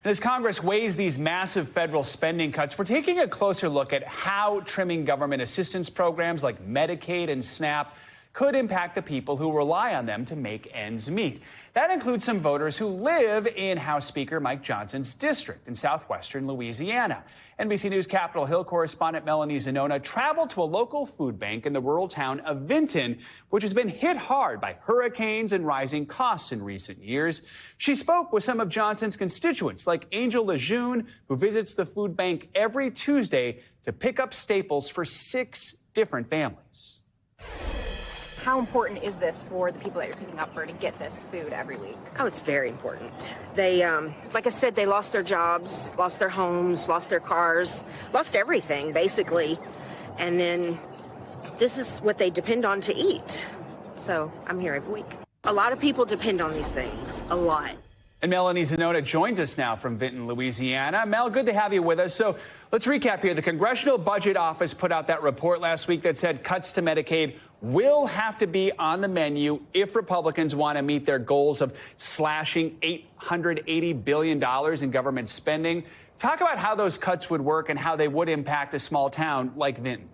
And as Congress weighs these massive federal spending cuts, we're taking a closer look at how trimming government assistance programs like Medicaid and SNAP could impact the people who rely on them to make ends meet. That includes some voters who live in House Speaker Mike Johnson's district in southwestern Louisiana. NBC News Capitol Hill correspondent Melanie Zanona traveled to a local food bank in the rural town of Vinton, which has been hit hard by hurricanes and rising costs in recent years. She spoke with some of Johnson's constituents, like Angel Lejeune, who visits the food bank every Tuesday to pick up staples for 6 different families. How important is this for the people that you're picking up for to get this food every week? Oh, it's very important. They, like I said, they lost their jobs, lost their homes, lost their cars, lost everything, basically. And then this is what they depend on to eat. So I'm here every week. A lot of people depend on these things, a lot. And Melanie Zanona joins us now from Vinton, Louisiana. Mel, good to have you with us. So let's recap here. The Congressional Budget Office put out that report last week that said cuts to Medicaid will have to be on the menu if Republicans want to meet their goals of slashing $880 billion in government spending. Talk about how those cuts would work and how they would impact a small town like Vinton.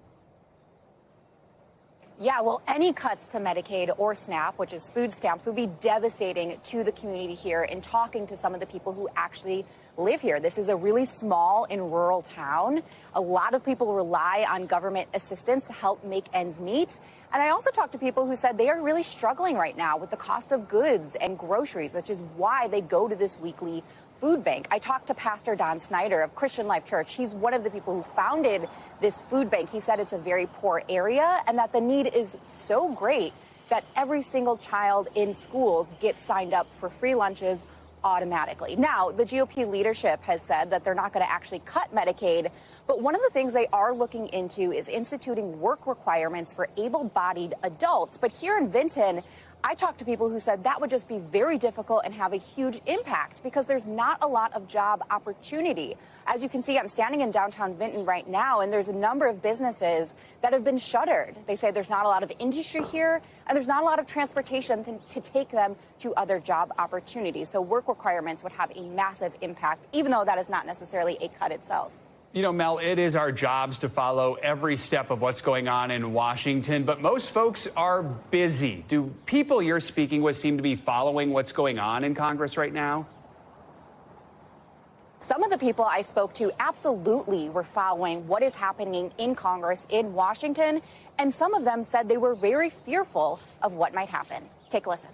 Yeah, well, any cuts to Medicaid or SNAP, which is food stamps, would be devastating to the community here. In talking to some of the people who actually live here, this is a really small and rural town. A lot of people rely on government assistance to help make ends meet. And I also talked to people who said they are really struggling right now with the cost of goods and groceries, which is why they go to this weekly food bank. I talked to Pastor Don Snyder of Christian Life Church. He's one of the people who founded this food bank. He said it's a very poor area and that the need is so great that every single child in schools gets signed up for free lunches automatically. Now, the GOP leadership has said that they're not going to actually cut Medicaid, but one of the things they are looking into is instituting work requirements for able-bodied adults. But here in Vinton, I talked to people who said that would just be very difficult and have a huge impact because there's not a lot of job opportunity. As you can see, I'm standing in downtown Vinton right now, and there's a number of businesses that have been shuttered. They say there's not a lot of industry here, and there's not a lot of transportation to take them to other job opportunities. So work requirements would have a massive impact, even though that is not necessarily a cut itself. You know, Mel, it is our jobs to follow every step of what's going on in Washington, but most folks are busy. Do people you're speaking with seem to be following what's going on in Congress right now? Some of the people I spoke to absolutely were following what is happening in Congress in Washington, and some of them said they were very fearful of what might happen. Take a listen.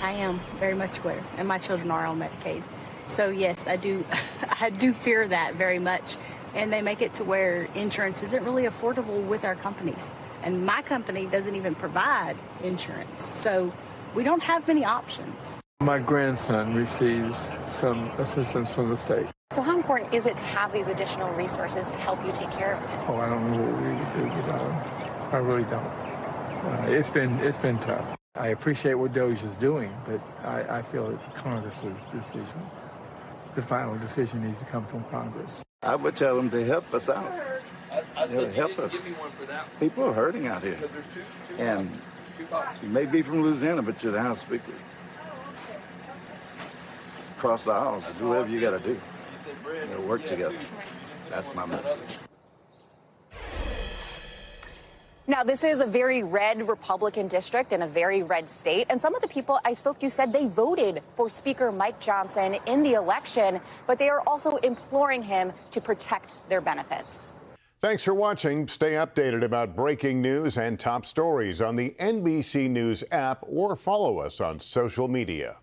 I am very much aware, and my children are on Medicaid. So yes, I do I do fear that very much. And they make it to where insurance isn't really affordable with our companies. And my company doesn't even provide insurance. So we don't have many options. My grandson receives some assistance from the state. So how important is it to have these additional resources to help you take care of him? Oh, I don't know what we do without him. I really don't. It's been tough. I appreciate what Doge is doing, but I feel it's Congress's decision. The final decision needs to come from Congress. I would tell them to help us out. Help us. People are hurting out here. And you may be from Louisiana, but you're the House Speaker. Cross the aisles, do whatever you got to do. Work together. That's my message. Now, this is a very red Republican district in a very red state. And some of the people I spoke to said they voted for Speaker Mike Johnson in the election, but they are also imploring him to protect their benefits. Thanks for watching. Stay updated about breaking news and top stories on the NBC News app or follow us on social media.